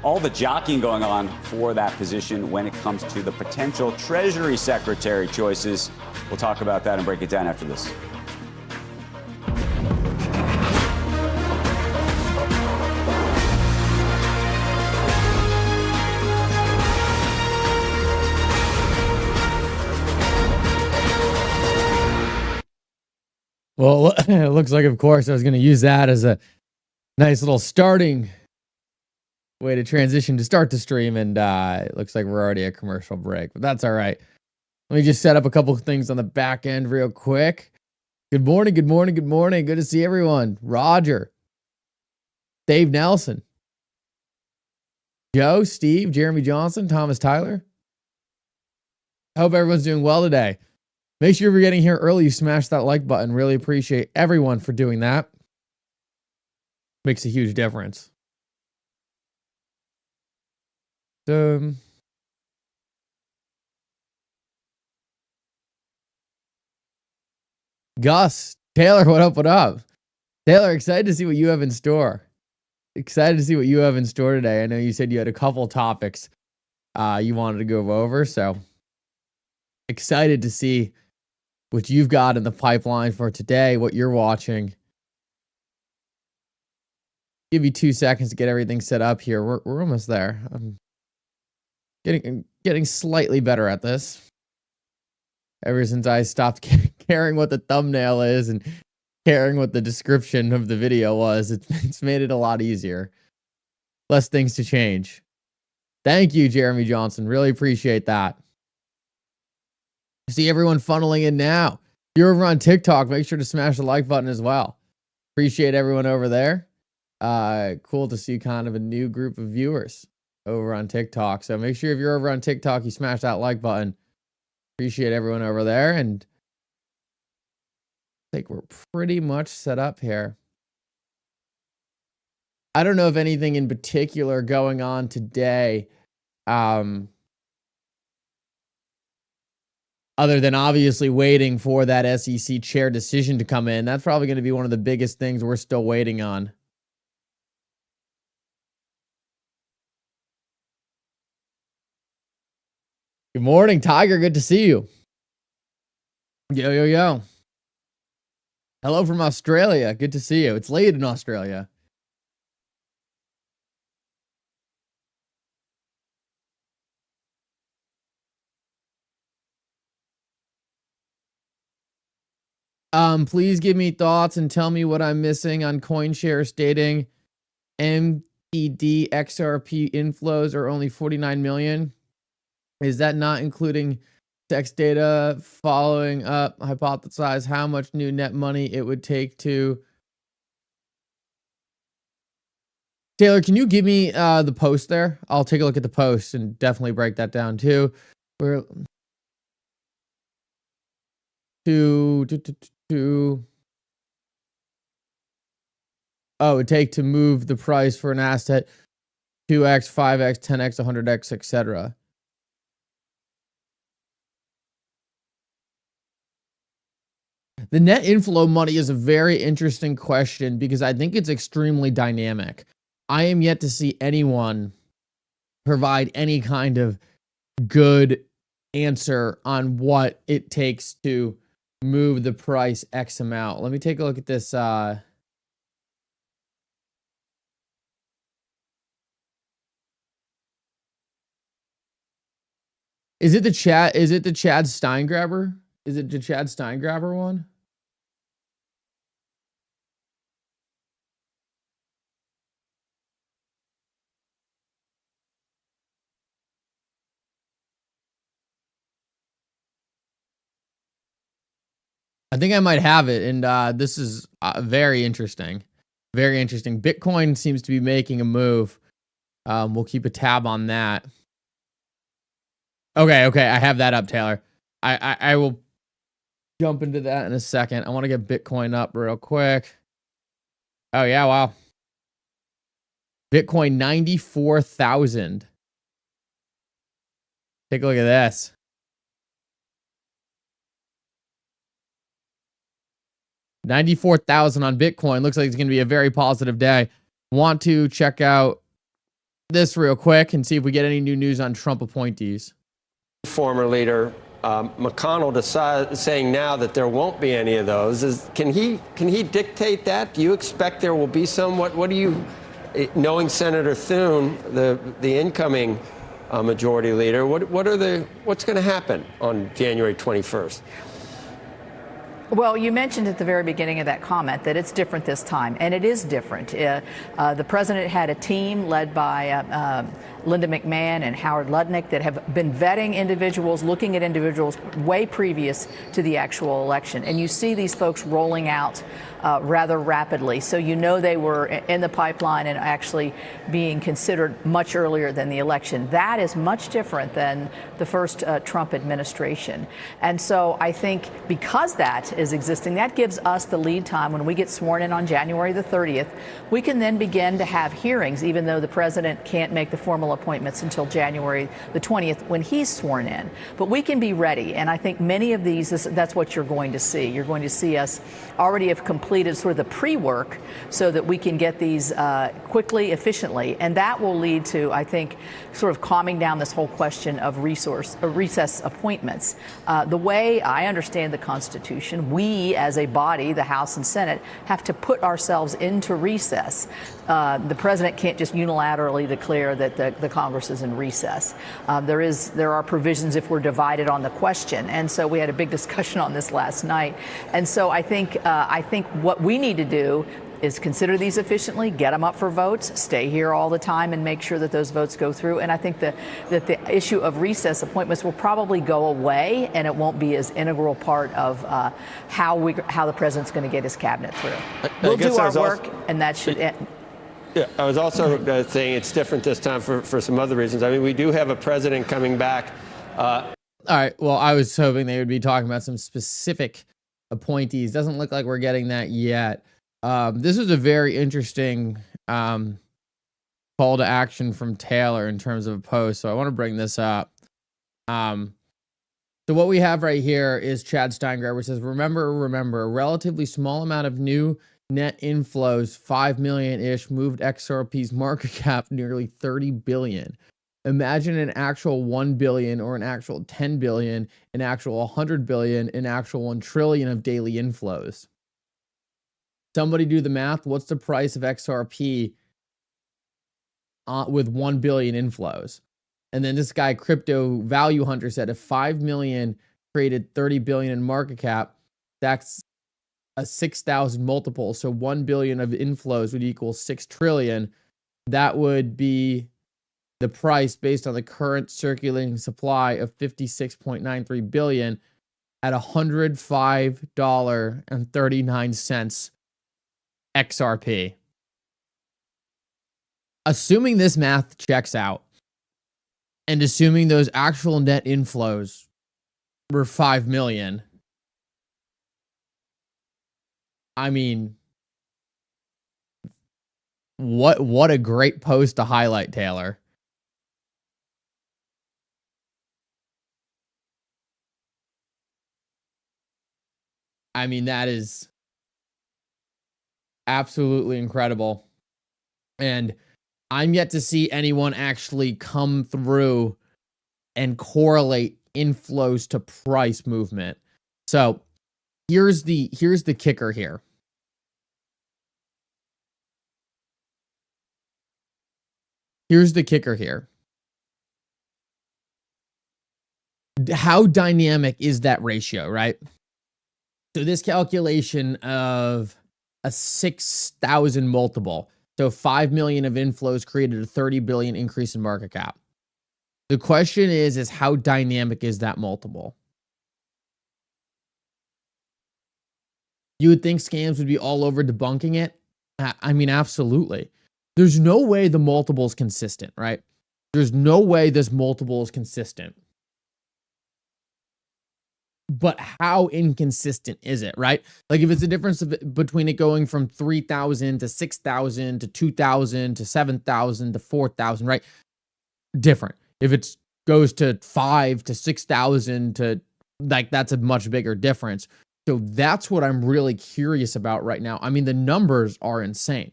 all the jockeying going on for that position when it comes to the potential Treasury Secretary choices. We'll talk about that and break it down after this. Well, it looks like, of course, I was going to use that as a nice little starting way to transition to start the stream, and it looks like we're already at commercial break, but that's all right. Let me just set up a couple of things on the back end real quick. Good morning, good morning, good morning. Good to see everyone. Roger, Dave Nelson, Joe, Steve, Jeremy Johnson, Thomas Tyler. I hope everyone's doing well today. Make sure if you're getting here early, you smash that like button. Really appreciate everyone for doing that. Makes a huge difference. Gus, Taylor, what up, what up? Taylor, excited to see what you have in store. Excited to see what you have in store today. I know you said you had a couple topics you wanted to go over, so excited to see what you've got in the pipeline for today, what you're watching. Give you 2 seconds to get everything set up here. We're almost there. I'm getting slightly better at this. Ever since I stopped caring what the thumbnail is and caring what the description of the video was, it's made it a lot easier. Less things to change. Thank you, Jeremy Johnson. Really appreciate that. See everyone funneling in now. If you're over on TikTok, make sure to smash the like button as well. Appreciate everyone over there. Cool to see kind of a new group of viewers over on TikTok. So make sure if you're over on TikTok, you smash that like button. Appreciate everyone over there. And I think we're pretty much set up here. I don't know if anything in particular going on today. Other than obviously waiting for that SEC chair decision to come in. That's probably going to be one of the biggest things we're still waiting on. Good morning, Tiger. Good to see you. Yo, yo, yo. Hello from Australia. Good to see you. It's late in Australia. Please give me thoughts and tell me what I'm missing on CoinShare stating MPD XRP inflows are only 49 million. Is that not including text data? Following up, hypothesize how much new net money it would take to... Taylor, can you give me the post there? I'll take a look at the post and definitely break that down too. We're... Oh, it would take to move the price for an asset 2x, 5x, 10x, 100x, etc. The net inflow money is a very interesting question because I think it's extremely dynamic. I am yet to see anyone provide any kind of good answer on what it takes to move the price X amount. Let me take a look at this. Is it the Chad? Is it the Chad Steingraber? Is it the Chad Steingraber one? I think I might have it, and this is very interesting. Very interesting. Bitcoin seems to be making a move. We'll keep a tab on that. Okay, I have that up, Taylor. I will jump into that in a second. I want to get Bitcoin up real quick. Oh, yeah, wow. Bitcoin 94,000. Take a look at this. $94,000 on Bitcoin. Looks like it's going to be a very positive day. Want to check out this real quick and see if we get any new news on Trump appointees. Former leader McConnell saying now that there won't be any of those. Can he dictate that? Do you expect there will be some? What do you, knowing Senator Thune, the incoming majority leader, what's going to happen on January 21st? Well, you mentioned at the very beginning of that comment that it's different this time, and it is different. The president had a team led by Linda McMahon and Howard Lutnick that have been vetting individuals, looking at individuals way previous to the actual election. And you see these folks rolling out rather rapidly. So you know they were in the pipeline and actually being considered much earlier than the election. That is much different than the first Trump administration. And so I think because that is existing, that gives us the lead time when we get sworn in on January the 30th. We can then begin to have hearings, even though the president can't make the formal appointments until January the 20th when he's sworn in. But we can be ready. And I think many of these, that's what you're going to see. You're going to see us already have completed sort of the pre-work so that we can get these quickly, efficiently. And that will lead to, I think, sort of calming down this whole question of recess appointments. The way I understand the Constitution, we as a body, the House and Senate, have to put ourselves into recess. The president can't just unilaterally declare that the Congress is in recess. There are provisions if we're divided on the question, and so we had a big discussion on this last night. And so I think what we need to do is consider these efficiently, get them up for votes, stay here all the time, and make sure that those votes go through. And I think that the issue of recess appointments will probably go away, and it won't be as integral part of how the president's going to get his cabinet through. We'll do our work, and that should end. Yeah, I was also saying it's different this time for some other reasons. I mean, we do have a president coming back. All right. Well, I was hoping they would be talking about some specific appointees. Doesn't look like we're getting that yet. This is a very interesting call to action from Taylor in terms of a post. So I want to bring this up. So what we have right here is Chad Steingraber says, remember, a relatively small amount of new net inflows, 5 million-ish, moved XRP's market cap nearly 30 billion. Imagine an actual 1 billion or an actual 10 billion, an actual 100 billion, an actual 1 trillion of daily inflows. Somebody do the math. What's the price of XRP with 1 billion inflows? And then this guy, Crypto Value Hunter, said if 5 million created 30 billion in market cap, that's a 6,000 multiple. So 1 billion of inflows would equal 6 trillion. That would be the price based on the current circulating supply of 56.93 billion at $105.39 XRP. Assuming this math checks out, and assuming those actual net inflows were 5 million, I mean, what a great post to highlight, Taylor. I mean, that is absolutely incredible. And I'm yet to see anyone actually come through and correlate inflows to price movement. So here's the kicker here. Here's the kicker here. How dynamic is that ratio, right? So this calculation of a 6,000 multiple. So 5 million of inflows created a 30 billion increase in market cap. The question is how dynamic is that multiple? You would think scams would be all over debunking it. I mean, absolutely. There's no way the multiple is consistent, right? There's no way this multiple is consistent. But how inconsistent is it, right? Like if it's a difference between it going from 3,000 to 6,000 to 2,000 to 7,000 to 4,000, right? Different. If it goes to 5 to 6,000 to like, that's a much bigger difference. So that's what I'm really curious about right now. I mean, the numbers are insane.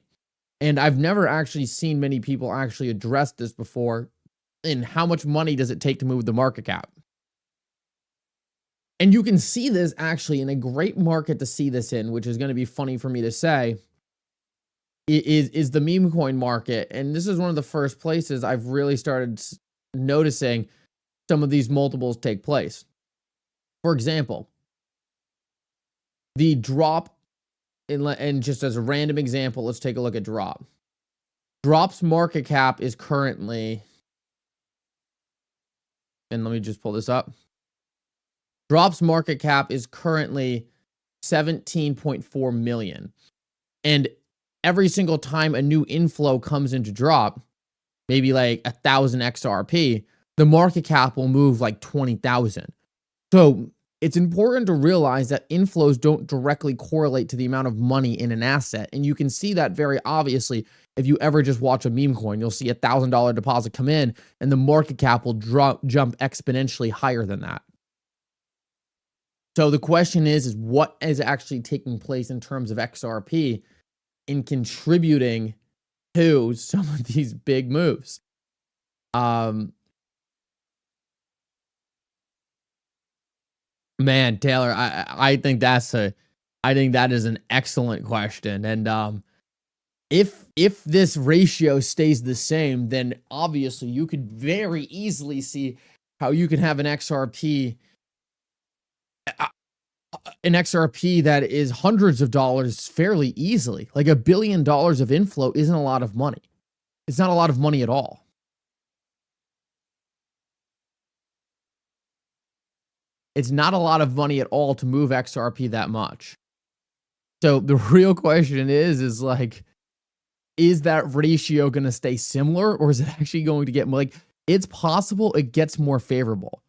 And I've never actually seen many people actually address this before. And how much money does it take to move the market cap? And you can see this actually in a great market to see this in, which is going to be funny for me to say, is the meme coin market. And this is one of the first places I've really started noticing some of these multiples take place. For example, the drop, and just as a random example, let's take a look at drop. Drop's market cap is currently, and let me just pull this up. Drop's market cap is currently 17.4 million. And every single time a new inflow comes into drop, maybe like 1,000 XRP, the market cap will move like 20,000. So it's important to realize that inflows don't directly correlate to the amount of money in an asset. And you can see that very obviously if you ever just watch a meme coin. You'll see $1,000 deposit come in and the market cap will jump exponentially higher than that. So the question is what is actually taking place in terms of XRP in contributing to some of these big moves? Man, Taylor, I think that is an excellent question. And if this ratio stays the same, then obviously you could very easily see how you can have an XRP that is hundreds of dollars fairly easily. Like $1 billion of inflow isn't a lot of money. It's not a lot of money at all. It's not a lot of money at all to move XRP that much. So the real question is like, is that ratio going to stay similar, or is it actually going to get more? Like, it's possible it gets more favorable.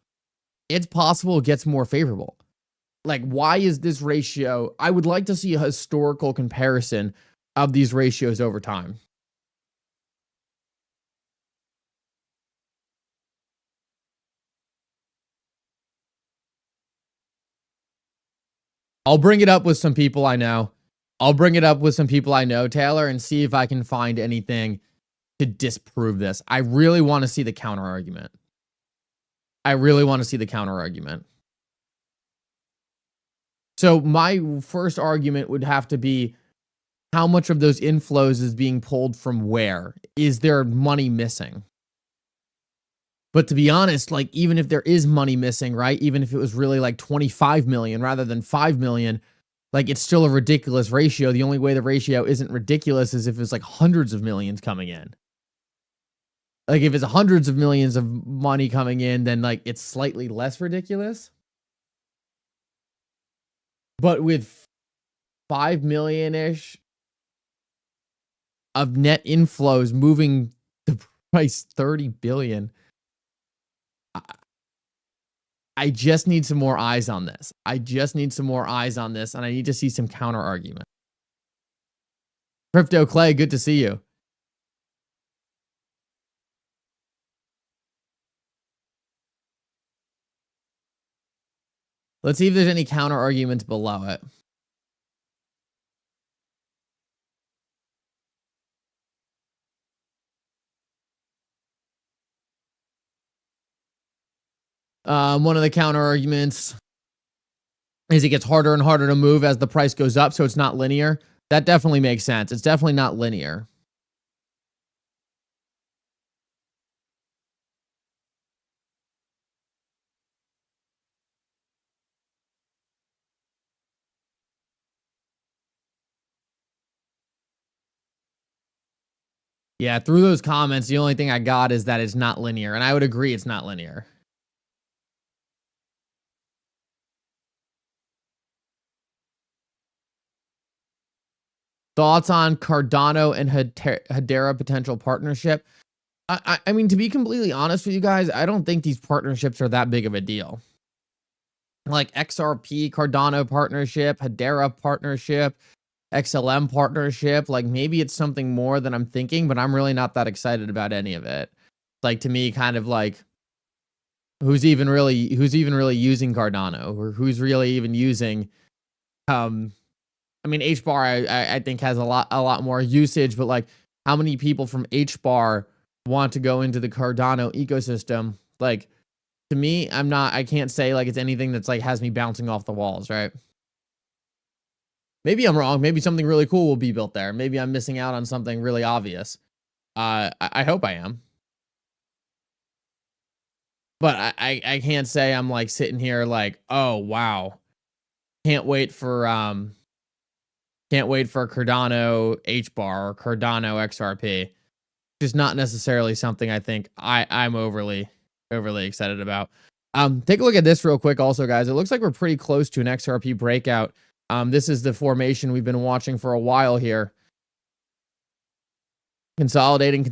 It's possible it gets more favorable. Like, why is this ratio? I would like to see a historical comparison of these ratios over time. I'll bring it up with some people I know. Taylor, and see if I can find anything to disprove this. I really want to see the counter argument. So my first argument would have to be, how much of those inflows is being pulled from where? Is there money missing? But to be honest, like, even if there is money missing, right? Even if it was really like 25 million rather than 5 million, like, it's still a ridiculous ratio. The only way the ratio isn't ridiculous is if it's like hundreds of millions coming in. Like, if it's hundreds of millions of money coming in, then like it's slightly less ridiculous. But with 5 million-ish of net inflows moving the price 30 billion, I just need some more eyes on this. And I need to see some counter argument. Crypto Clay, good to see you. Let's see if there's any counter arguments below it. One of the counter arguments is it gets harder and harder to move as the price goes up, so it's not linear. That definitely makes sense. It's definitely not linear. Yeah, through those comments, the only thing I got is that it's not linear, and I would agree it's not linear. Thoughts on Cardano and Hedera potential partnership? I mean, to be completely honest with you guys, I don't think these partnerships are that big of a deal. Like XRP, Cardano partnership, Hedera partnership, XLM partnership, like maybe it's something more than I'm thinking, but I'm really not that excited about any of it. Like, to me, kind of like, who's even really using Cardano, or who's really even using I mean, HBAR I think has a lot more usage, but like how many people from HBAR want to go into the Cardano ecosystem? Like, to me, I can't say like it's anything that's like has me bouncing off the walls, right? Maybe I'm wrong. Maybe something really cool will be built there. Maybe I'm missing out on something really obvious. I hope I am. But I can't say I'm like sitting here like, oh wow. Can't wait for Cardano HBAR or Cardano XRP. Just not necessarily something I think I'm overly excited about. Take a look at this real quick also, guys. It looks like we're pretty close to an XRP breakout. This is the formation we've been watching for a while here. Consolidating.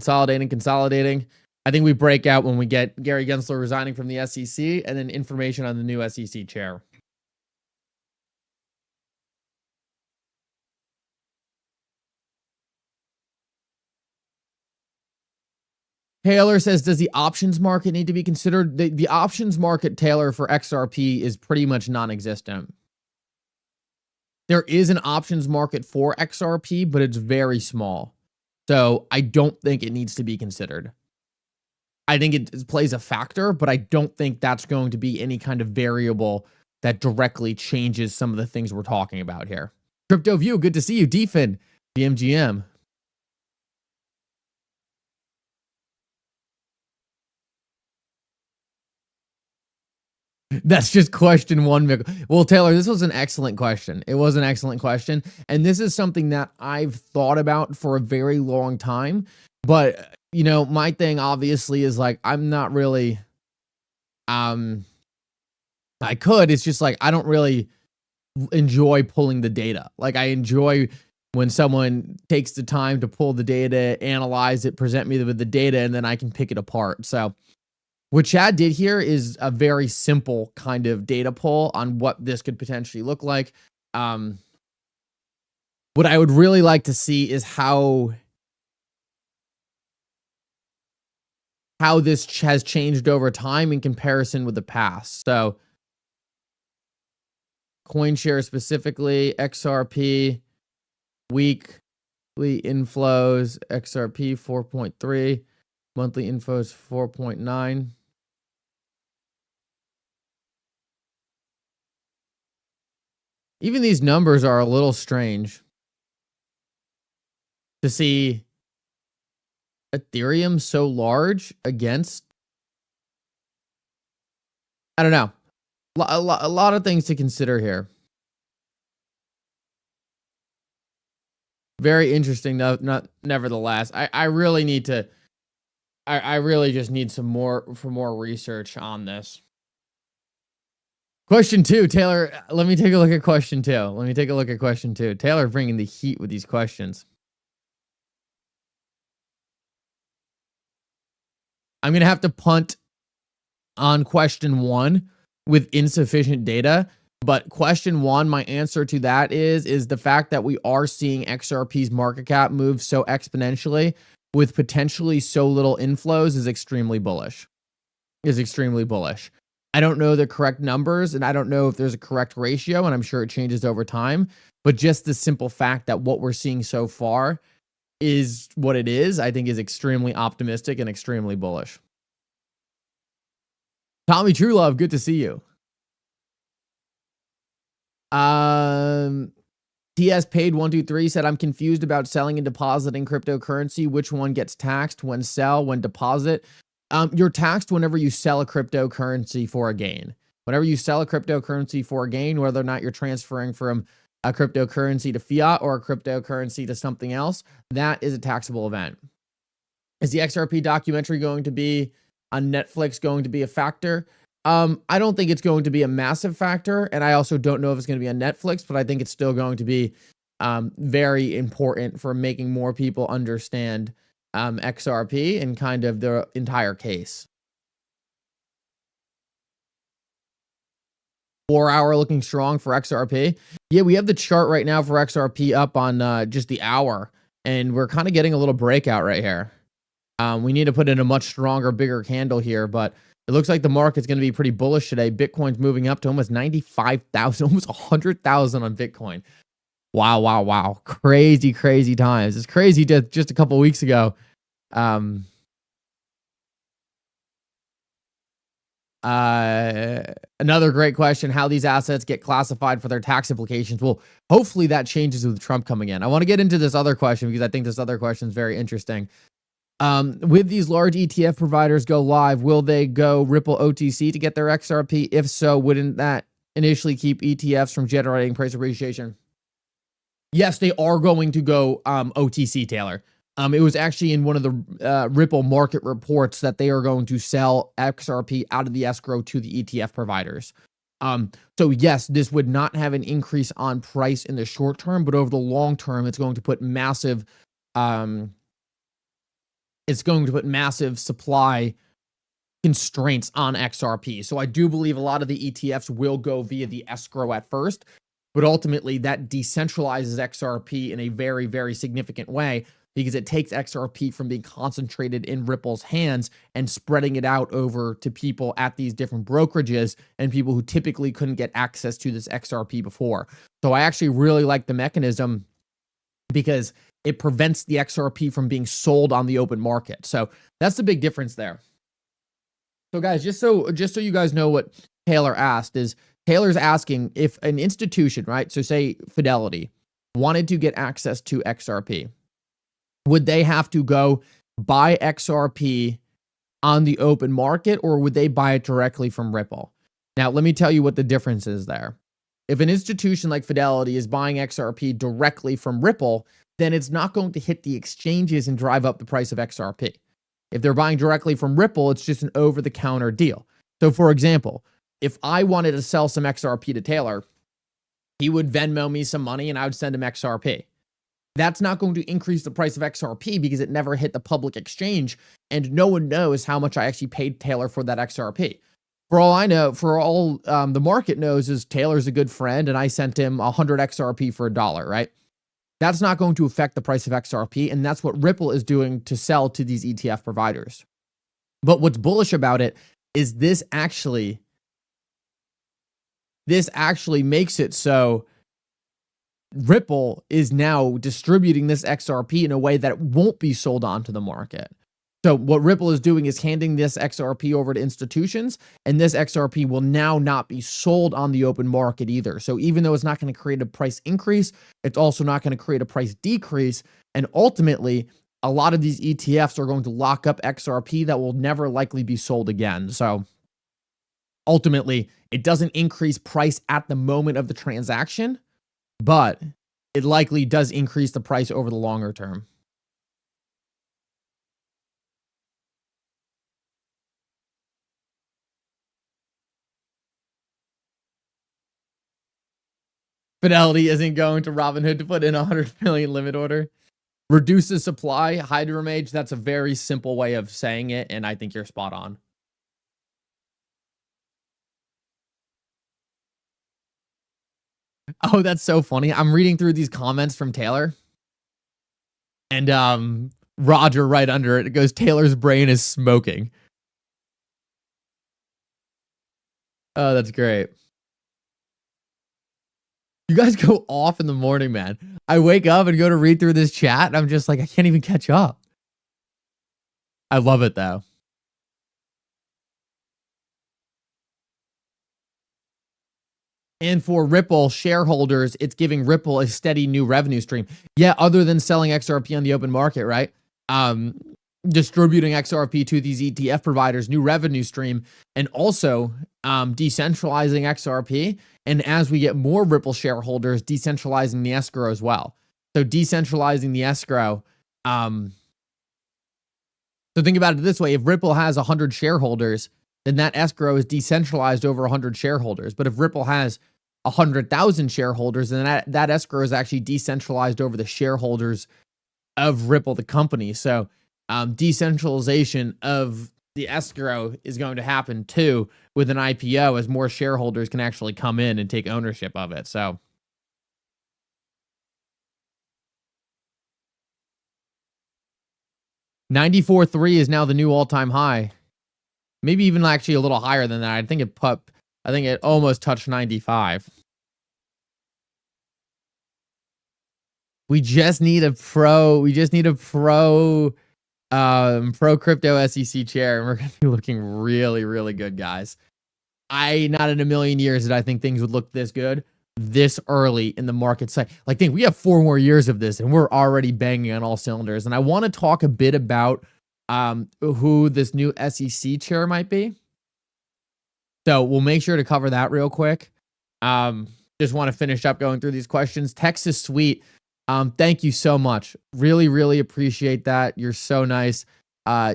I think we break out when we get Gary Gensler resigning from the SEC and then information on the new SEC chair. Taylor says, does the options market need to be considered? The options market, Taylor, for XRP is pretty much non-existent. There is an options market for XRP, but it's very small. So I don't think it needs to be considered. I think it plays a factor, but I don't think that's going to be any kind of variable that directly changes some of the things we're talking about here. Crypto View, good to see you. Defin, the MGM. That's just question one, Mickle. Well, Taylor, this was an excellent question. It was an excellent question. And this is something that I've thought about for a very long time. But, you know, my thing obviously is like, I'm not really, it's just like, I don't really enjoy pulling the data. Like I enjoy when someone takes the time to pull the data, analyze it, present me with the data, and then I can pick it apart. So what Chad did here is a very simple kind of data pull on what this could potentially look like. What I would really like to see is how this has changed over time in comparison with the past. So coin share specifically, XRP, weekly inflows, XRP 4.3, monthly inflows 4.9. Even these numbers are a little strange to see Ethereum so large against, I don't know, a lot of things to consider here. Very interesting, nevertheless. I really need to, I really just need some more research on this. Question 2, Taylor. Let me take a look at question 2. Taylor bringing the heat with these questions. I'm going to have to punt on question 1 with insufficient data. But question 1, my answer to that is the fact that we are seeing XRP's market cap move so exponentially with potentially so little inflows is extremely bullish. I don't know the correct numbers, and I don't know if there's a correct ratio, and I'm sure it changes over time. But just the simple fact that what we're seeing so far is what it is, I think is extremely optimistic and extremely bullish. Tommy Truelove, good to see you. TS Paid 123 said, I'm confused about selling and depositing cryptocurrency. Which one gets taxed? When sell, when deposit? You're taxed whenever you sell a cryptocurrency for a gain. Whenever you sell a cryptocurrency for a gain, whether or not you're transferring from a cryptocurrency to fiat or a cryptocurrency to something else, that is a taxable event. Is the XRP documentary going to be on Netflix going to be a factor? I don't think it's going to be a massive factor, and I also don't know if it's going to be on Netflix, but I think it's still going to be very important for making more people understand XRP and kind of the entire case. 4 hour looking strong for XRP. Yeah, we have the chart right now for XRP up on just the hour, and we're kind of getting a little breakout right here. We need to put in a much stronger, bigger candle here, but it looks like the market's going to be pretty bullish today. Bitcoin's moving up to almost 95,000, almost 100,000 on Bitcoin. Wow, wow, wow. Crazy, crazy times. It's crazy just a couple weeks ago. Another great question, how these assets get classified for their tax implications. Well, hopefully that changes with Trump coming in. I want to get into this other question because I think this other question is very interesting. With these large ETF providers go live, will they go Ripple OTC to get their XRP? If so, wouldn't that initially keep ETFs from generating price appreciation? Yes, they are going to go OTC, Taylor. It was actually in one of the Ripple market reports that they are going to sell XRP out of the escrow to the ETF providers. So yes, this would not have an increase on price in the short term, but over the long term, it's going to put massive supply constraints on XRP. So I do believe a lot of the ETFs will go via the escrow at first, but ultimately that decentralizes XRP in a very, very significant way because it takes XRP from being concentrated in Ripple's hands and spreading it out over to people at these different brokerages and people who typically couldn't get access to this XRP before. So I actually really like the mechanism because it prevents the XRP from being sold on the open market. So that's the big difference there. So guys, just so you guys know what Taylor asked is, Taylor's asking if an institution, right? So say Fidelity wanted to get access to XRP, would they have to go buy XRP on the open market or would they buy it directly from Ripple? Now, let me tell you what the difference is there. If an institution like Fidelity is buying XRP directly from Ripple, then it's not going to hit the exchanges and drive up the price of XRP. If they're buying directly from Ripple, it's just an over-the-counter deal. So for example, if I wanted to sell some XRP to Taylor, he would Venmo me some money and I would send him XRP. That's not going to increase the price of XRP because it never hit the public exchange and no one knows how much I actually paid Taylor for that XRP. For all I know, for all the market knows is Taylor's a good friend and I sent him 100 XRP for $1, right? That's not going to affect the price of XRP, and that's what Ripple is doing to sell to these ETF providers. But what's bullish about it is this actually makes it so Ripple is now distributing this XRP in a way that it won't be sold onto the market. So what Ripple is doing is handing this XRP over to institutions, and this XRP will now not be sold on the open market either. So even though it's not going to create a price increase, it's also not going to create a price decrease. And ultimately, a lot of these ETFs are going to lock up XRP that will never likely be sold again. So ultimately, it doesn't increase price at the moment of the transaction, but it likely does increase the price over the longer term. Fidelity isn't going to Robinhood to put in a 100 million limit order. Reduces supply, Hydra Mage. That's a very simple way of saying it, and I think you're spot on. Oh, that's so funny. I'm reading through these comments from Taylor. And Roger right under it goes, Taylor's brain is smoking. Oh, that's great. You guys go off in the morning, man. I wake up and go to read through this chat, and I'm just like, I can't even catch up. I love it, though. And for Ripple shareholders, it's giving Ripple a steady new revenue stream. Yeah, other than selling XRP on the open market, right? Distributing XRP to these ETF providers, new revenue stream, and also decentralizing XRP. And as we get more Ripple shareholders, decentralizing the escrow as well. So decentralizing the escrow. So think about it this way. If Ripple has 100 shareholders, then that escrow is decentralized over 100 shareholders. But if Ripple has 100,000 shareholders, then that escrow is actually decentralized over the shareholders of Ripple, the company. So decentralization of the escrow is going to happen too with an IPO as more shareholders can actually come in and take ownership of it. So $94.3 is now the new all-time high. Maybe even actually a little higher than that. I think it almost touched 95. We just need a pro. We just need a pro crypto SEC chair, and we're gonna be looking really, really good, guys. Not in a million years did I think things would look this good this early in the market cycle. Like, think we have 4 more years of this, and we're already banging on all cylinders. And I want to talk a bit about who this new SEC chair might be. So we'll make sure to cover that real quick. Just want to finish up going through these questions. Texas Sweet, thank you so much. Really, really appreciate that. You're so nice.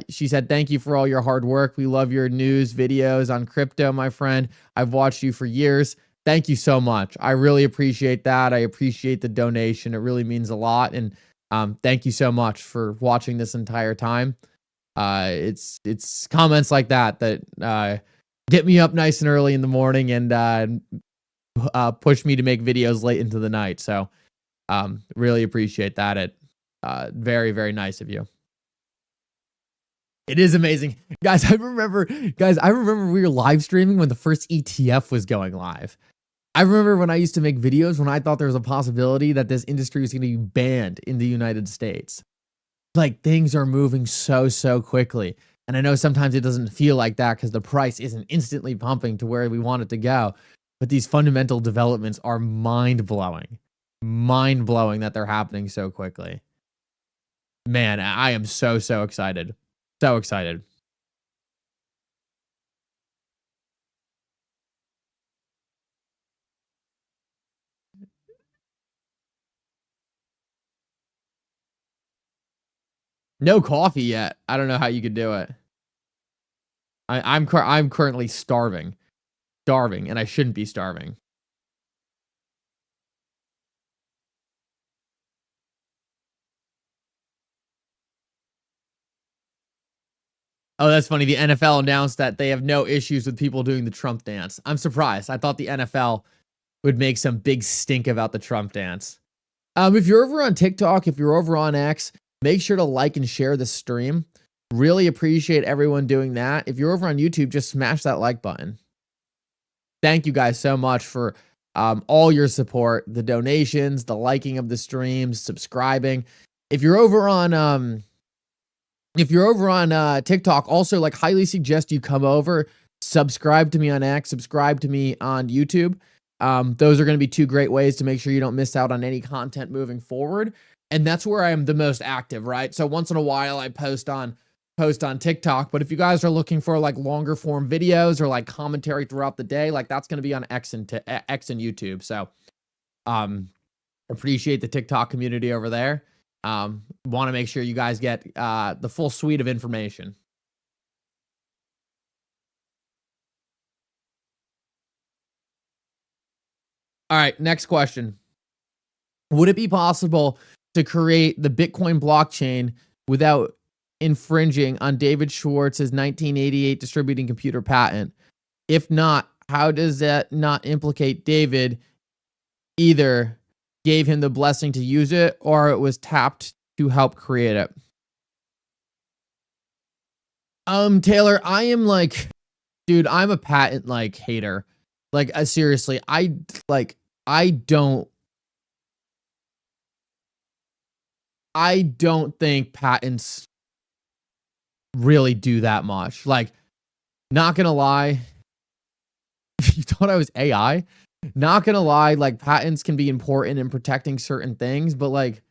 She said, thank you for all your hard work. We love your news videos on crypto, my friend. I've watched you for years. Thank you so much. I really appreciate that. I appreciate the donation. It really means a lot. And thank you so much for watching this entire time. It's comments like that get me up nice and early in the morning and push me to make videos late into the night. So really appreciate that. Very, very nice of you. It is amazing. Guys, I remember we were live streaming when the first ETF was going live. I remember when I used to make videos when I thought there was a possibility that this industry was going to be banned in the United States. Like, things are moving so quickly. And I know sometimes it doesn't feel like that because the price isn't instantly pumping to where we want it to go. But these fundamental developments are mind-blowing. Mind-blowing that they're happening so quickly. Man, I am so excited. So excited. No coffee yet. I don't know how you could do it. I'm currently starving, and I shouldn't be starving. Oh, that's funny. The NFL announced that they have no issues with people doing the Trump dance. I'm surprised. I thought the NFL would make some big stink about the Trump dance. If you're over on TikTok, if you're over on X, make sure to like and share the stream. Really appreciate everyone doing that. If you're over on YouTube, just smash that like button. Thank you guys so much for all your support, the donations, the liking of the streams, subscribing. If you're over on TikTok, also, like, highly suggest you come over, subscribe to me on X, subscribe to me on YouTube. Those are going to be 2 great ways to make sure you don't miss out on any content moving forward. And that's where I am the most active, right? So once in a while I post on TikTok, but if you guys are looking for like longer form videos or like commentary throughout the day, like, that's going to be on X and YouTube. So appreciate the TikTok community over there. Want to make sure you guys get the full suite of information. All right, next question. Would it be possible to create the Bitcoin blockchain without infringing on David Schwartz's 1988 distributing computer patent? If not, how does that not implicate David either gave him the blessing to use it or it was tapped to help create it? Taylor, I am like, dude, I'm a patent like hater. Like, seriously, I don't think patents really do that much. Like, not gonna lie, you thought I was AI? Not gonna lie, like, patents can be important in protecting certain things, but like,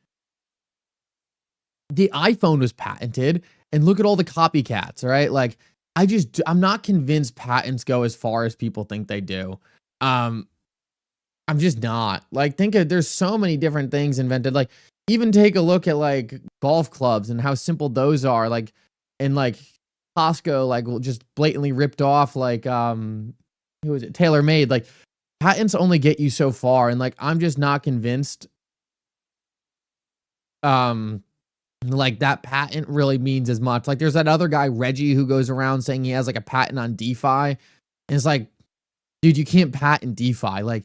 the iPhone was patented, and look at all the copycats, right? Like, I'm not convinced patents go as far as people think they do. I'm just not. Like, there's so many different things invented. Like, even take a look at like golf clubs and how simple those are. Like, and like Costco, like, just blatantly ripped off like who was it? TaylorMade. Like, patents only get you so far, and like, I'm just not convinced like that patent really means as much. Like, there's that other guy, Reggie, who goes around saying he has like a patent on DeFi, and it's like, dude, you can't patent DeFi. Like,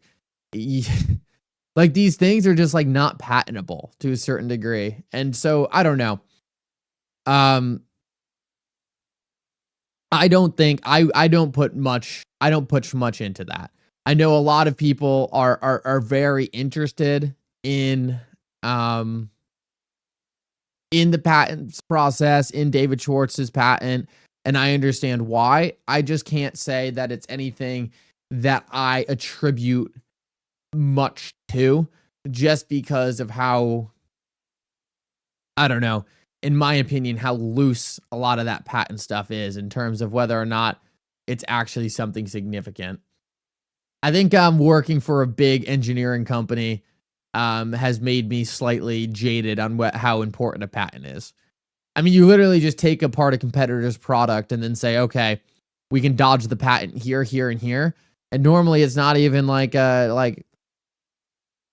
like, these things are just like not patentable to a certain degree. And so I don't know. I don't think I don't put much into that. I know a lot of people are very interested in in the patents process, in David Schwartz's patent, and I understand why. I just can't say that it's anything that I attribute much to, just because of how, I don't know, in my opinion, how loose a lot of that patent stuff is in terms of whether or not it's actually something significant. I think working for a big engineering company has made me slightly jaded on how important a patent is. I mean, you literally just take apart a competitor's product and then say, okay, we can dodge the patent here, here, and here. And normally it's not even like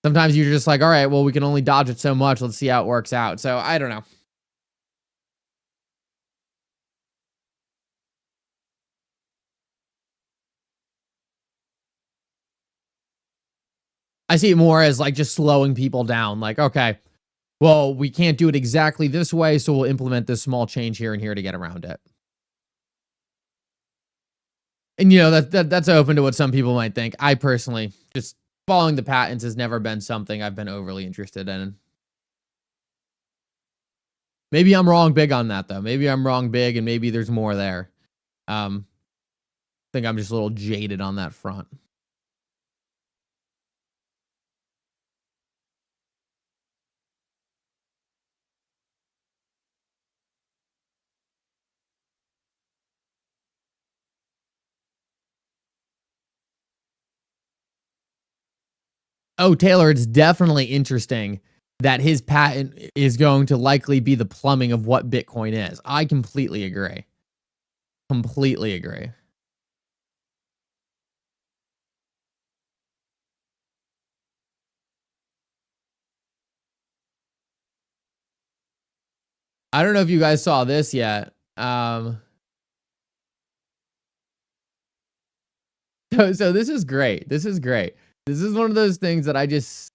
sometimes you're just like, all right, well, we can only dodge it so much. Let's see how it works out. So I don't know. I see it more as like just slowing people down. Like, okay, well, we can't do it exactly this way, so we'll implement this small change here and here to get around it. And, you know, that's open to what some people might think. I personally, just following the patents has never been something I've been overly interested in. Maybe I'm wrong big on that, though. Maybe I'm wrong big, and maybe there's more there. I think I'm just a little jaded on that front. Oh, Taylor, it's definitely interesting that his patent is going to likely be the plumbing of what Bitcoin is. I completely agree. Completely agree. I don't know if you guys saw this yet. So this is great. This is great. This is one of those things that I just...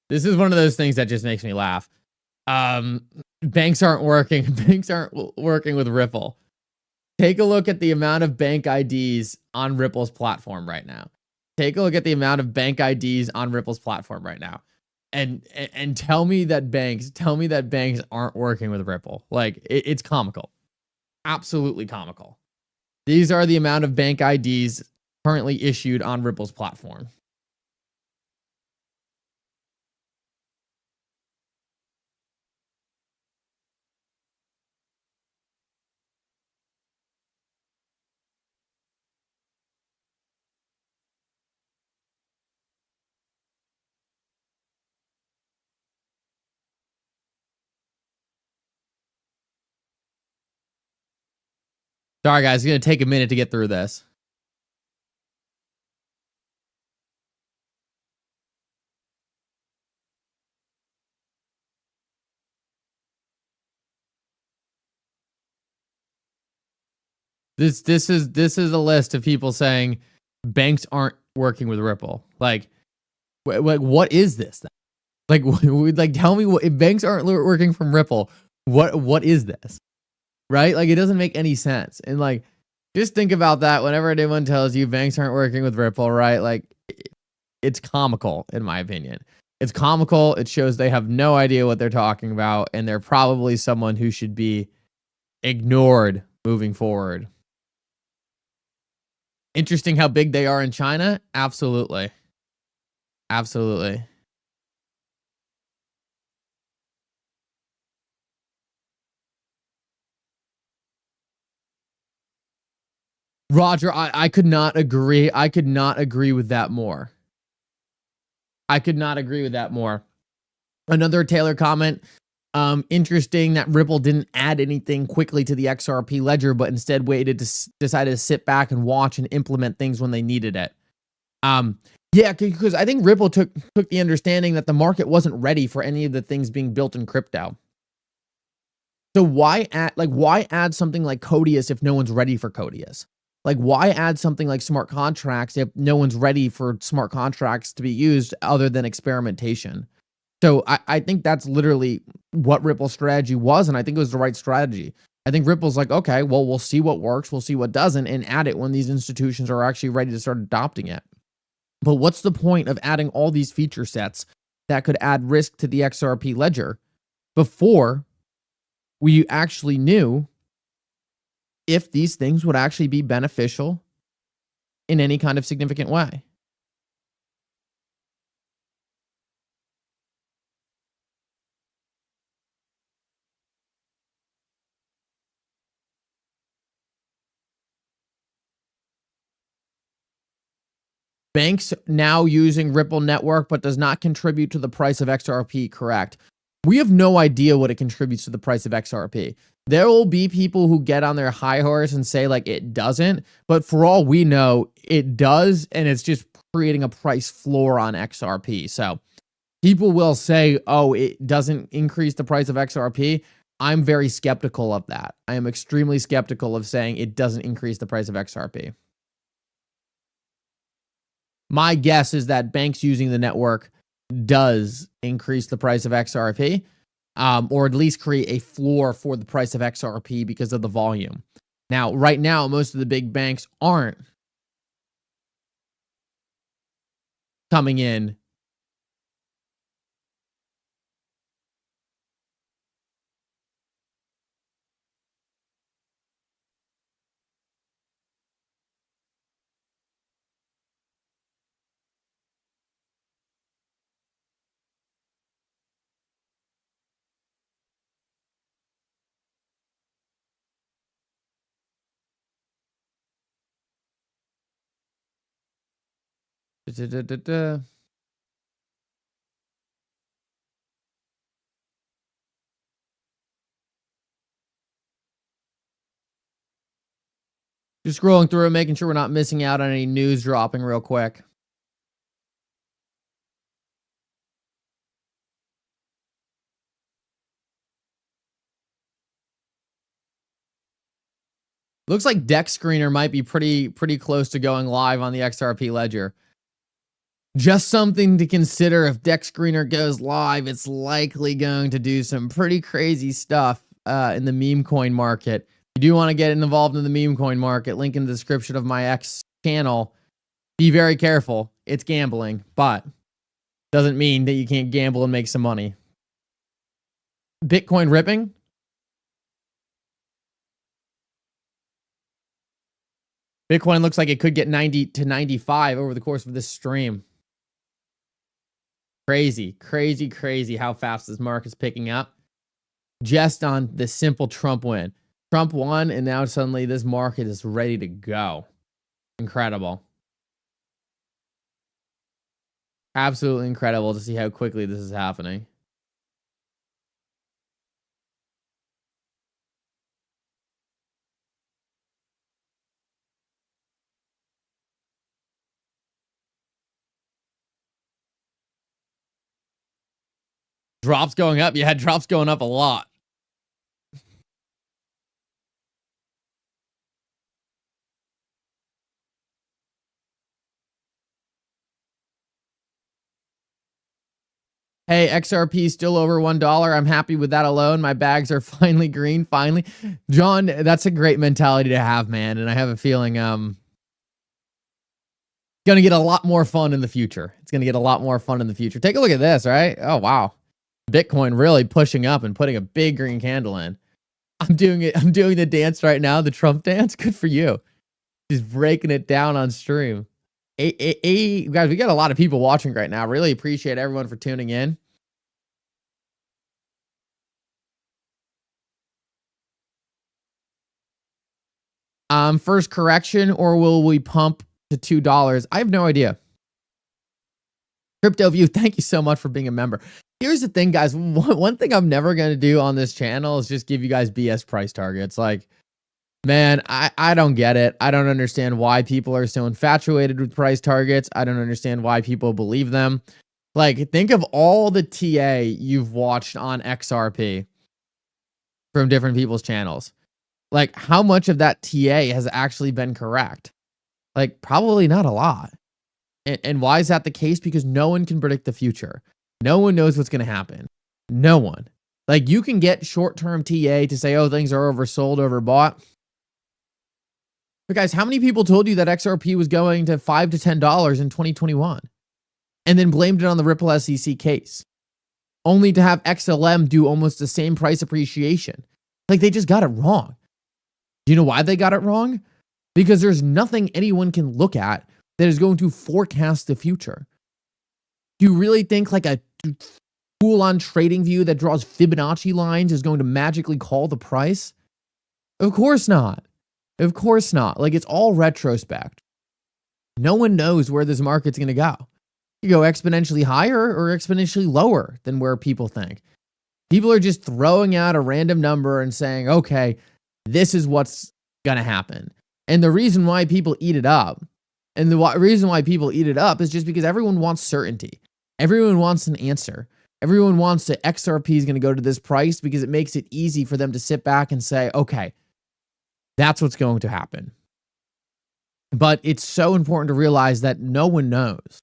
This is one of those things that just makes me laugh. Banks aren't working. Banks aren't working with Ripple. Take a look at the amount of bank IDs on Ripple's platform right now. Take a look at the amount of bank IDs on Ripple's platform right now. And tell me that banks aren't working with Ripple. Like, it's comical. Absolutely comical. These are the amount of bank IDs currently issued on Ripple's platform. Sorry, guys. It's going to take a minute to get through this. This is a list of people saying banks aren't working with Ripple. Like what is this? Like tell me what, if banks aren't working from Ripple, what is this? Right? Like, it doesn't make any sense. And like, just think about that whenever anyone tells you banks aren't working with Ripple, right? Like, it's comical, in my opinion. It's comical. It shows they have no idea what they're talking about, and they're probably someone who should be ignored moving forward. Interesting how big they are in China? Absolutely. Absolutely. Roger, I could not agree. I could not agree with that more. I could not agree with that more. Another Taylor comment. Interesting that Ripple didn't add anything quickly to the XRP ledger, but instead decided to sit back and watch and implement things when they needed it. Yeah, because I think Ripple took the understanding that the market wasn't ready for any of the things being built in crypto. So why add something like Codius if no one's ready for Codius? Like, why add something like smart contracts if no one's ready for smart contracts to be used other than experimentation? So I think that's literally what Ripple's strategy was, and I think it was the right strategy. I think Ripple's like, okay, well, we'll see what works, we'll see what doesn't, and add it when these institutions are actually ready to start adopting it. But what's the point of adding all these feature sets that could add risk to the XRP ledger before we actually knew if these things would actually be beneficial in any kind of significant way? Banks now using Ripple network, but does not contribute to the price of XRP, correct? We have no idea what it contributes to the price of XRP. There will be people who get on their high horse and say like it doesn't, but for all we know, it does, and it's just creating a price floor on XRP. So people will say, oh, it doesn't increase the price of XRP. I'm very skeptical of that. I am extremely skeptical of saying it doesn't increase the price of XRP. My guess is that banks using the network does increase the price of XRP, or at least create a floor for the price of XRP because of the volume. Now, right now, most of the big banks aren't coming in just scrolling through it, making sure we're not missing out on any news dropping real quick. Looks like Deck Screener might be pretty close to going live on the XRP ledger. Just something to consider. If Deck Screener goes live, it's likely going to do some pretty crazy stuff in the meme coin market. If you do want to get involved in the meme coin market, link in the description of my X channel. Be very careful. It's gambling, but doesn't mean that you can't gamble and make some money. Bitcoin ripping. Bitcoin looks like it could get 90 to 95 over the course of this stream. Crazy, crazy, crazy how fast this market's picking up. Just on the simple Trump win. Trump won, and now suddenly this market is ready to go. Incredible. Absolutely incredible to see how quickly this is happening. Drops going up. Yeah, drops going up a lot. Hey, XRP still over $1. I'm happy with that alone. My bags are finally green. Finally, John, that's a great mentality to have, man. And I have a feeling going to get a lot more fun in the future. It's going to get a lot more fun in the future. Take a look at this, right? Oh, wow. Bitcoin really pushing up and putting a big green candle in. I'm doing it. I'm doing the dance right now, the Trump dance. Good for you. Just breaking it down on stream. Guys, we got a lot of people watching right now. Really appreciate everyone for tuning in. First correction, or will we pump to $2? I have no idea. Crypto View, thank you so much for being a member. Here's the thing, guys. One thing I'm never going to do on this channel is just give you guys BS price targets. Like, man, I don't get it. I don't understand why people are so infatuated with price targets. I don't understand why people believe them. Like, think of all the TA you've watched on XRP from different people's channels. Like, how much of that TA has actually been correct? Like, probably not a lot. And why is that the case? Because no one can predict the future. No one knows what's going to happen. No one. Like, you can get short-term TA to say, oh, things are oversold, overbought. But guys, how many people told you that XRP was going to $5 to $10 in 2021 and then blamed it on the Ripple SEC case, only to have XLM do almost the same price appreciation? Like, they just got it wrong. Do you know why they got it wrong? Because there's nothing anyone can look at that is going to forecast the future. Do you really think like a fool on trading view that draws Fibonacci lines is going to magically call the price? Of course not. Of course not. Like, it's all retrospect. No one knows where this market's going to go. You go exponentially higher or exponentially lower than where people think. People are just throwing out a random number and saying, okay, this is what's going to happen. And the reason why people eat it up, and the reason why people eat it up is just because everyone wants certainty. Everyone wants an answer. Everyone wants to XRP is going to go to this price because it makes it easy for them to sit back and say, okay, that's what's going to happen. But it's so important to realize that no one knows.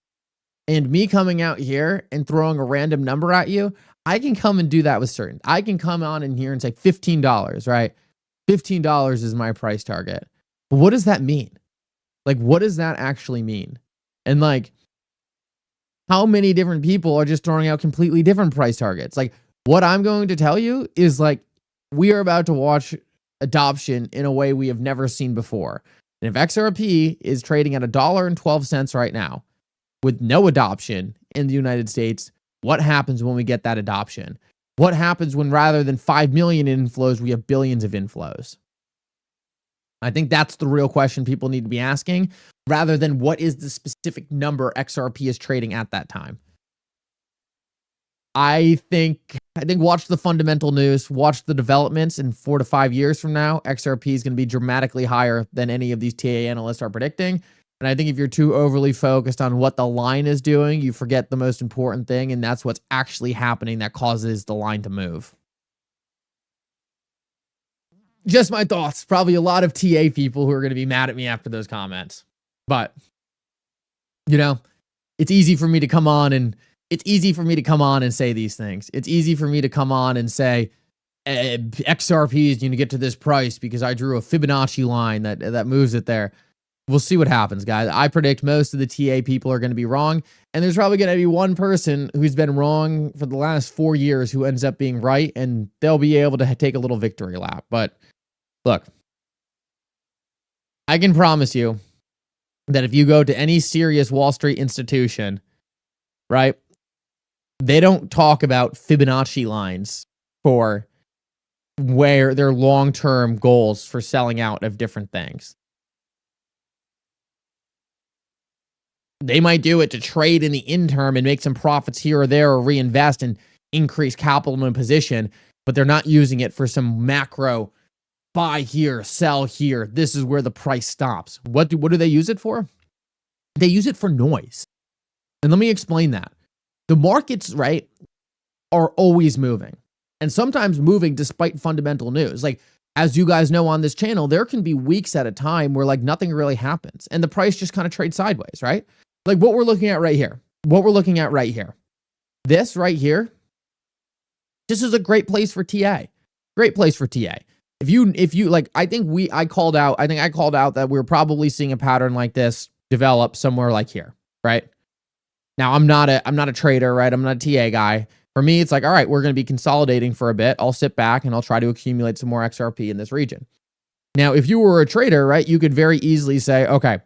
And me coming out here and throwing a random number at you, I can come and do that with certain. I can come on in here and say $15, right? $15 is my price target. But what does that mean? Like, what does that actually mean? And like, how many different people are just throwing out completely different price targets? Like, what I'm going to tell you is like, we are about to watch adoption in a way we have never seen before. And if XRP is trading at $1.12 right now with no adoption in the United States, what happens when we get that adoption? What happens when rather than 5 million inflows, we have billions of inflows? I think that's the real question people need to be asking, rather than what is the specific number XRP is trading at that time. I think watch the fundamental news, watch the developments, in 4 to 5 years from now, XRP is going to be dramatically higher than any of these TA analysts are predicting. And I think if you're too overly focused on what the line is doing, you forget the most important thing, and that's what's actually happening that causes the line to move. Just my thoughts. Probably a lot of TA people who are going to be mad at me after those comments. But, you know, it's easy for me to come on and say these things. It's easy for me to come on and say XRP is going to get to this price because I drew a Fibonacci line that moves it there. We'll see what happens, guys. I predict most of the TA people are going to be wrong, and there's probably going to be one person who's been wrong for the last 4 years who ends up being right, and they'll be able to take a little victory lap. But look, I can promise you that if you go to any serious Wall Street institution, right, they don't talk about Fibonacci lines for where their long-term goals for selling out of different things. They might do it to trade in the interim and make some profits here or there or reinvest and increase capital in a position, but they're not using it for some macro buy here, sell here. This is where the price stops. What do they use it for? They use it for noise. And let me explain that. The markets, right, are always moving, and sometimes moving despite fundamental news. Like, as you guys know on this channel, there can be weeks at a time where like nothing really happens and the price just kind of trades sideways, right? Like what we're looking at right here. This right here. This is a great place for TA. Great place for TA. If you like, I called out that we're probably seeing a pattern like this develop somewhere like here, right? Now I'm not a trader, right? I'm not a TA guy. For me, it's like, all right, we're going to be consolidating for a bit. I'll sit back and I'll try to accumulate some more XRP in this region. Now, if you were a trader, right, you could very easily say, okay,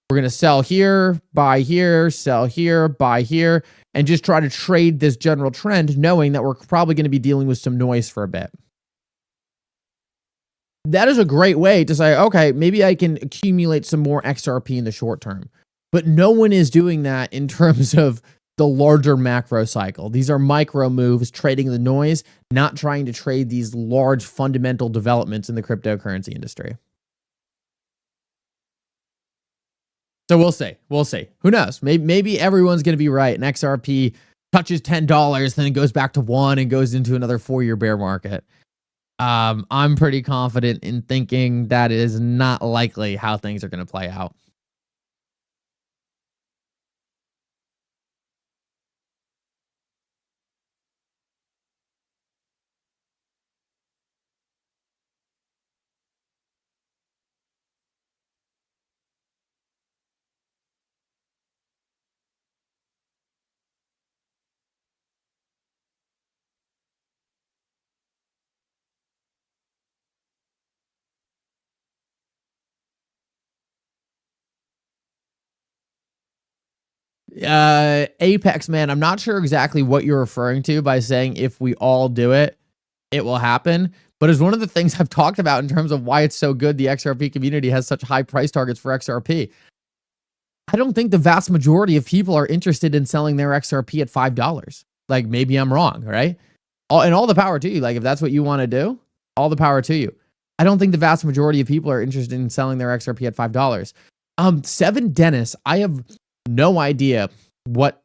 we're going to sell here, buy here, sell here, buy here, and just try to trade this general trend, knowing that we're probably going to be dealing with some noise for a bit. That is a great way to say, okay, maybe I can accumulate some more XRP in the short term. But no one is doing that in terms of the larger macro cycle. These are micro moves, trading the noise, not trying to trade these large fundamental developments in the cryptocurrency industry. So we'll see. Who knows? Maybe everyone's going to be right, and XRP touches $10, then it goes back to 1 and goes into another 4-year bear market. I'm pretty confident in thinking that is not likely how things are going to play out. Apex, man, I'm not sure exactly what you're referring to by saying if we all do it, it will happen. But it's one of the things I've talked about in terms of why it's so good the XRP community has such high price targets for XRP. I don't think the vast majority of people are interested in selling their XRP at $5. Like, maybe I'm wrong, right? All the power to you. Like, if that's what you want to do, all the power to you. I don't think the vast majority of people are interested in selling their XRP at $5. Seven Dennis, I have no idea what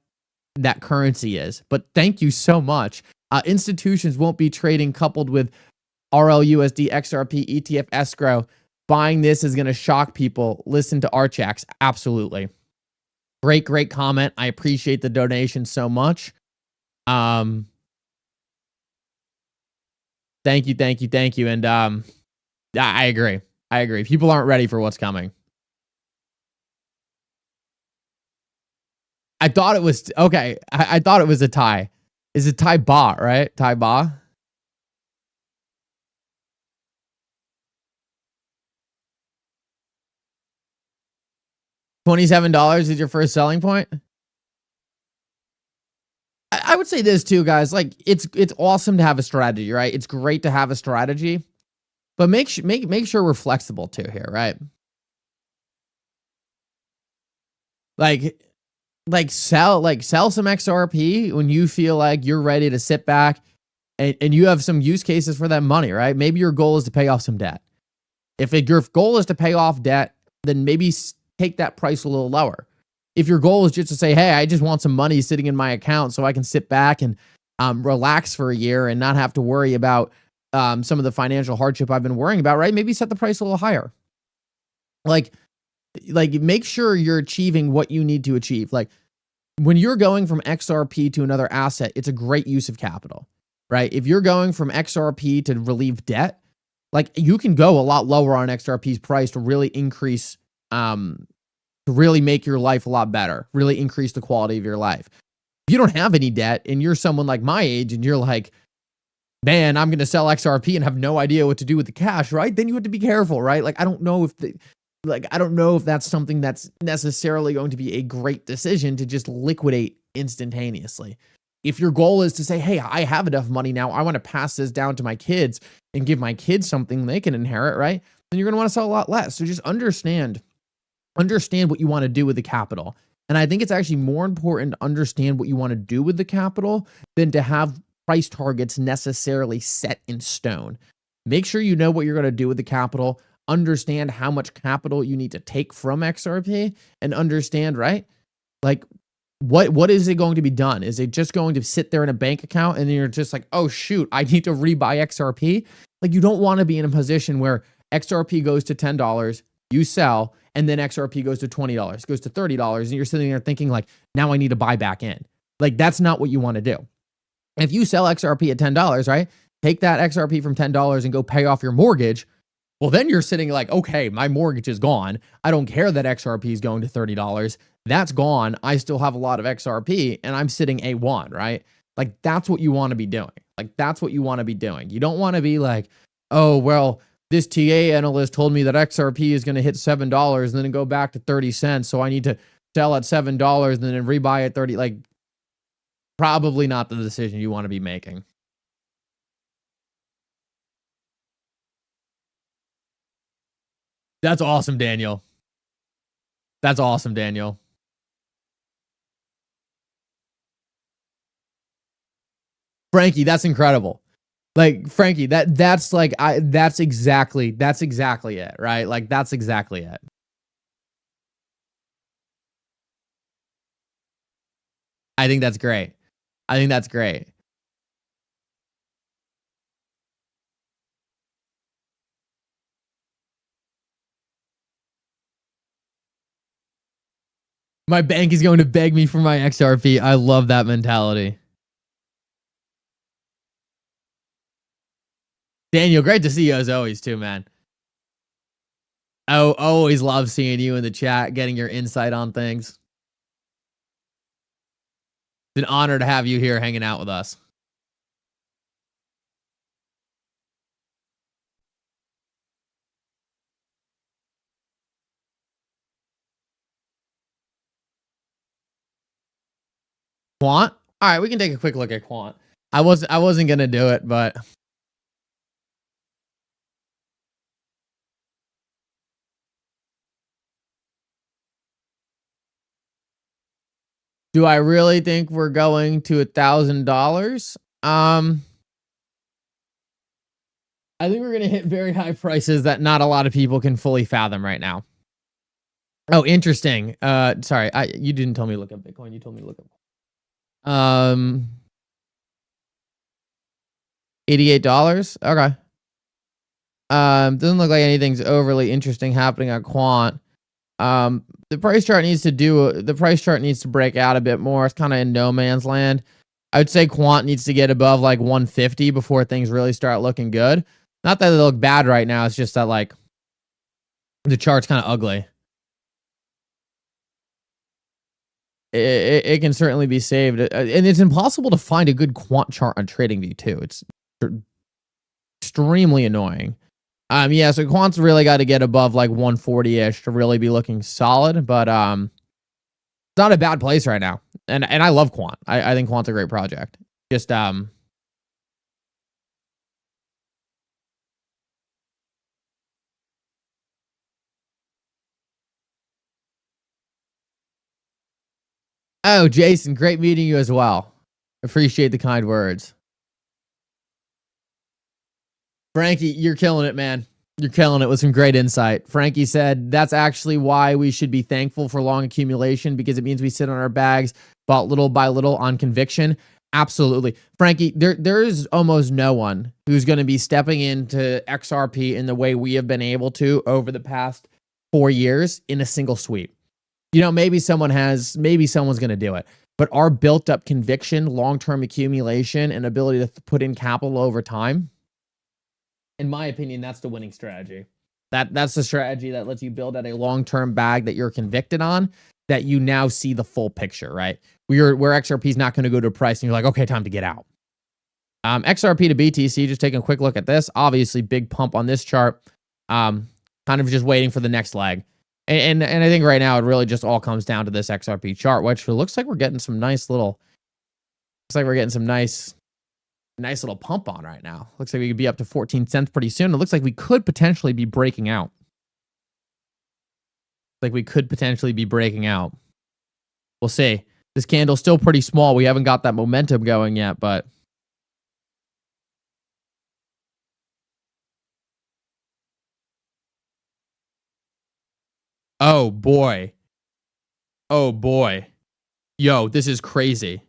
that currency is, but thank you so much. Institutions won't be trading coupled with RLUSD, XRP, ETF escrow. Buying this is going to shock people. Listen to Archax. Absolutely. Great comment. I appreciate the donation so much. Thank you. And I agree. People aren't ready for what's coming. I thought it was okay. I thought it was a tie. Is it Thai baht, right? Thai baht. $27 is your first selling point. I would say this too, guys. Like, it's awesome to have a strategy, right? It's great to have a strategy, but make sure we're flexible too here, right? Like sell some XRP when you feel like you're ready to sit back and you have some use cases for that money, right? Maybe your goal is to pay off some debt. If your goal is to pay off debt, then maybe take that price a little lower. If your goal is just to say, hey, I just want some money sitting in my account so I can sit back and relax for a year and not have to worry about some of the financial hardship I've been worrying about, right? Maybe set the price a little higher. Like make sure you're achieving what you need to achieve. Like, when you're going from XRP to another asset, it's a great use of capital, right? If you're going from XRP to relieve debt, like, you can go a lot lower on XRP's price to really increase, to really make your life a lot better, really increase the quality of your life. If you don't have any debt and you're someone like my age and you're like, man, I'm going to sell XRP and have no idea what to do with the cash, right? Then you have to be careful, right? Like, I don't know if that's something that's necessarily going to be a great decision to just liquidate instantaneously. If your goal is to say, hey, I have enough money now, I want to pass this down to my kids and give my kids something they can inherit, right? Then you're going to want to sell a lot less. So just understand what you want to do with the capital. And I think it's actually more important to understand what you want to do with the capital than to have price targets necessarily set in stone. Make sure you know what you're going to do with the capital. Understand how much capital you need to take from XRP and understand, right? Like, what is it going to be done? Is it just going to sit there in a bank account and then you're just like, oh shoot, I need to rebuy XRP? Like, you don't want to be in a position where XRP goes to $10, you sell, and then XRP goes to $20, goes to $30, and you're sitting there thinking like, now I need to buy back in. Like, that's not what you want to do. If you sell XRP at $10, right? Take that XRP from $10 and go pay off your mortgage. Well, then you're sitting like, okay, my mortgage is gone. I don't care that XRP is going to $30. That's gone. I still have a lot of XRP and I'm sitting A1, right? Like, that's what you want to be doing. Like, that's what you want to be doing. You don't want to be like, oh, well, this TA analyst told me that XRP is going to hit $7 and then go back to 30 cents. So I need to sell at $7 and then rebuy at 30. Like, probably not the decision you want to be making. That's awesome, Daniel. That's awesome, Daniel. Frankie, that's incredible. Like, Frankie, that's exactly it, right? Like, that's exactly it. I think that's great. I think that's great. My bank is going to beg me for my XRP. I love that mentality. Daniel, great to see you as always, too, man. Oh, always love seeing you in the chat, getting your insight on things. It's an honor to have you here hanging out with us. Quant? All right, we can take a quick look at Quant. I wasn't gonna do it, but do I really think we're going to $1,000? I think we're gonna hit very high prices that not a lot of people can fully fathom right now. Oh, interesting. Sorry, you didn't tell me to look up Bitcoin. You told me to look up. $88. Okay. Doesn't look like anything's overly interesting happening on Quant. The price chart needs to break out a bit more. It's kind of in no man's land. I would say Quant needs to get above like 150 before things really start looking good. Not that they look bad right now. It's just that like the chart's kind of ugly. It can certainly be saved, and it's impossible to find a good Quant chart on TradingView too. It's extremely annoying. Yeah, so Quant's really got to get above like 140-ish to really be looking solid, but it's not a bad place right now. And I love Quant. I think Quant's a great project. Just oh, Jason, great meeting you as well. Appreciate the kind words. Frankie, you're killing it, man. You're killing it with some great insight. Frankie said that's actually why we should be thankful for long accumulation, because it means we sit on our bags, bought little by little on conviction. Absolutely. Frankie, there is almost no one who's going to be stepping into XRP in the way we have been able to over the past 4 years in a single sweep. You know, maybe someone's going to do it. But our built up conviction, long-term accumulation, and ability to put in capital over time, in my opinion, that's the winning strategy. That's the strategy that lets you build out a long-term bag that you're convicted on, that you now see the full picture, right? Where XRP is not going to go to a price and you're like, okay, time to get out. XRP to BTC, just taking a quick look at this. Obviously, big pump on this chart. Kind of just waiting for the next leg. And I think right now it really just all comes down to this XRP chart, which looks like we're getting some nice little pump on right now. Looks like we could be up to 14 cents pretty soon. It looks like we could potentially be breaking out. We'll see. This candle's still pretty small. We haven't got that momentum going yet, but oh boy. Yo, this is crazy.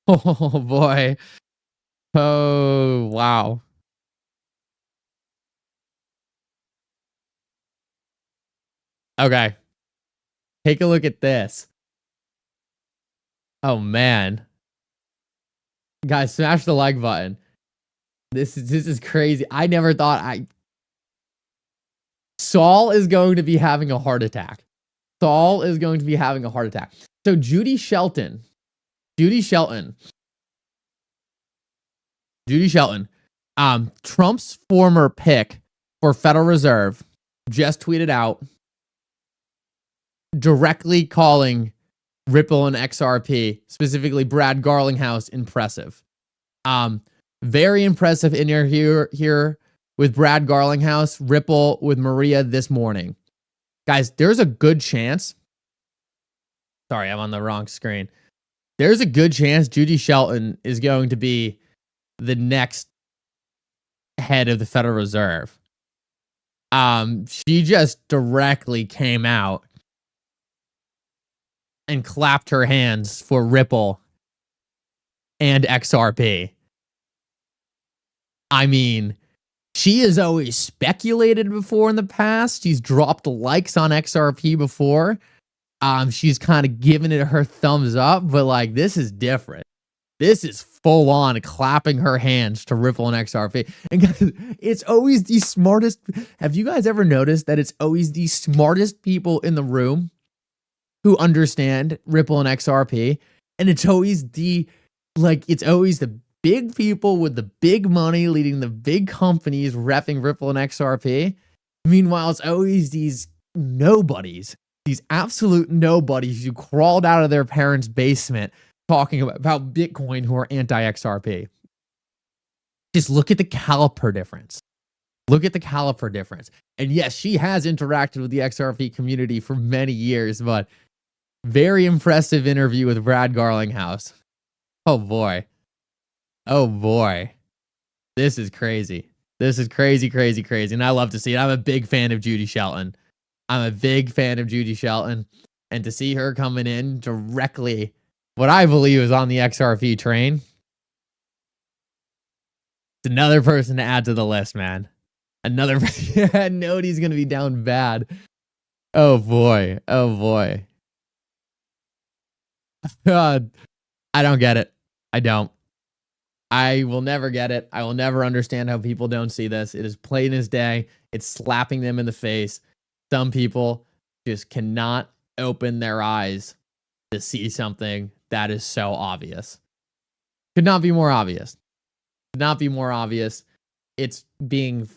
Oh boy. Oh, wow. Okay. Take a look at this. Oh man. Guys, smash the like button. This is crazy. I never thought Saul is going to be having a heart attack. So Judy Shelton, Trump's former pick for Federal Reserve, just tweeted out directly calling Ripple and XRP, specifically Brad Garlinghouse, impressive. Very impressive in here with Brad Garlinghouse, Ripple with Maria this morning. Guys, there's a good chance. Sorry, I'm on the wrong screen. There's a good chance Judy Shelton is going to be the next head of the Federal Reserve. She just directly came out and clapped her hands for Ripple and XRP. I mean, she has always speculated before in the past. She's dropped likes on XRP before. She's kind of given it her thumbs up, but like, this is different. This is full on clapping her hands to Ripple and XRP. And guys, it's always the smartest. Have you guys ever noticed that it's always the smartest people in the room who understand Ripple and XRP? And it's always the big people with the big money leading the big companies repping Ripple and XRP. Meanwhile, it's always these nobodies, these absolute nobodies who crawled out of their parents' basement talking about Bitcoin who are anti-XRP. Just look at the caliper difference. Look at the caliper difference. And yes, she has interacted with the XRP community for many years, but very impressive interview with Brad Garlinghouse. Oh boy. Oh boy. This is crazy. This is crazy, crazy, crazy. And I love to see it. I'm a big fan of Judy Shelton. I'm a big fan of Judy Shelton. And to see her coming in directly, what I believe is on the XRP train, it's another person to add to the list, man. Another person. Nobody's going to be down bad. Oh boy. Oh boy. God. I don't get it. I don't. I will never get it. I will never understand how people don't see this. It is plain as day. It's slapping them in the face. Some people just cannot open their eyes to see something that is so obvious. Could not be more obvious. Could not be more obvious. It's being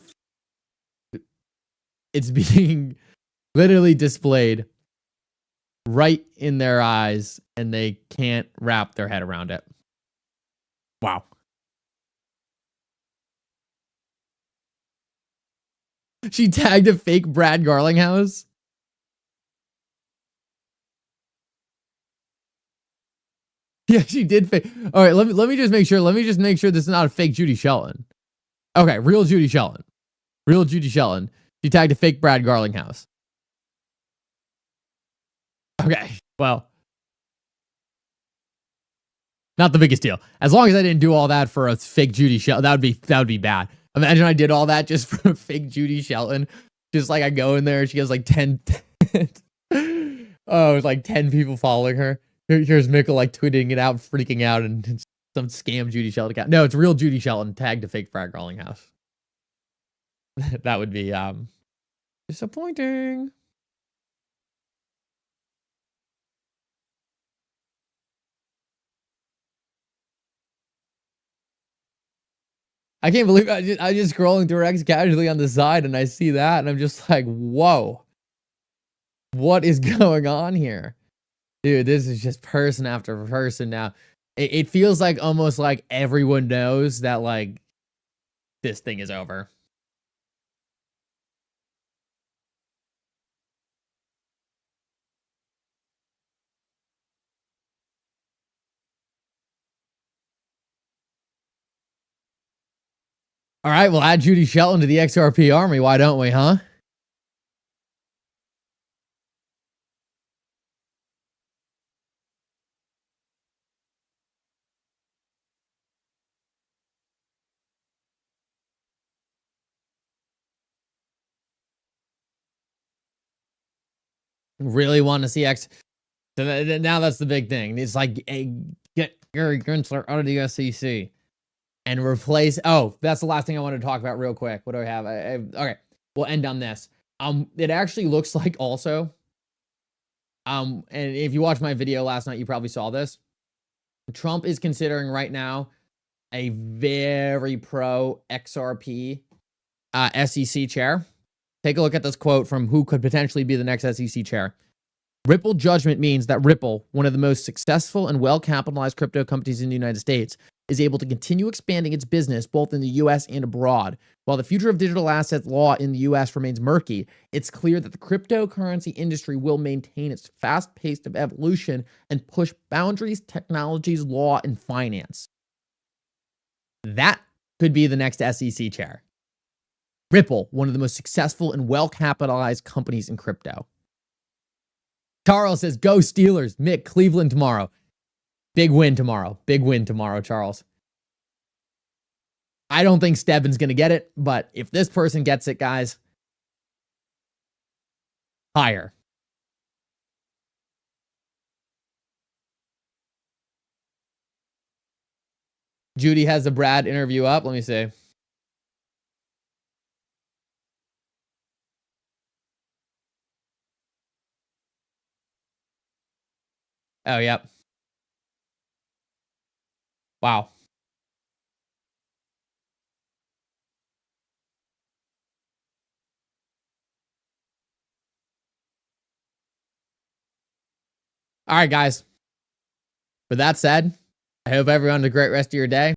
literally displayed right in their eyes, and they can't wrap their head around it. Wow. She tagged a fake Brad Garlinghouse. Yeah, she did fake. All right, let me just make sure. Let me just make sure this is not a fake Judy Shelton. Okay, real Judy Shelton. Real Judy Shelton. She tagged a fake Brad Garlinghouse. Okay, well, not the biggest deal. As long as I didn't do all that for a fake Judy Shelton, that would be bad. Imagine I did all that just for a fake Judy Shelton. Just like I go in there, she has like 10. Oh, it's like 10 people following her. Here's Mickle like tweeting it out, freaking out, and it's some scam Judy Shelton account. No, it's real Judy Shelton tagged a fake Brad Garlinghouse. That would be disappointing. I can't believe I just scrolling through X casually on the side and I see that and I'm just like, whoa, what is going on here? Dude, this is just person after person now. It feels like almost like everyone knows that like this thing is over. All right, we'll add Judy Shelton to the XRP army. Why don't we, huh? Really want to see X. So now that's the big thing. It's like, hey, get Gary Gensler out of the SEC and replace. Oh, that's the last thing I wanted to talk about real quick. What do I have? Okay, we'll end on this. It actually looks like also, and if you watched my video last night, you probably saw this. Trump is considering right now a very pro XRP SEC chair. Take a look at this quote from who could potentially be the next SEC chair. Ripple judgment means that Ripple, one of the most successful and well-capitalized crypto companies in the United States, is able to continue expanding its business both in the U.S. and abroad. While the future of digital assets law in the U.S. remains murky, it's clear that the cryptocurrency industry will maintain its fast pace of evolution and push boundaries, technologies, law, and finance. That could be the next SEC chair. Ripple, one of the most successful and well-capitalized companies in crypto. Charles says, go Steelers. Mick, Cleveland tomorrow. Big win tomorrow. Big win tomorrow, Charles. I don't think Stebbins going to get it, but if this person gets it, guys, higher. Judy has the Brad interview up. Let me see. Oh, yep. Wow. All right, guys. With that said, I hope everyone has a great rest of your day.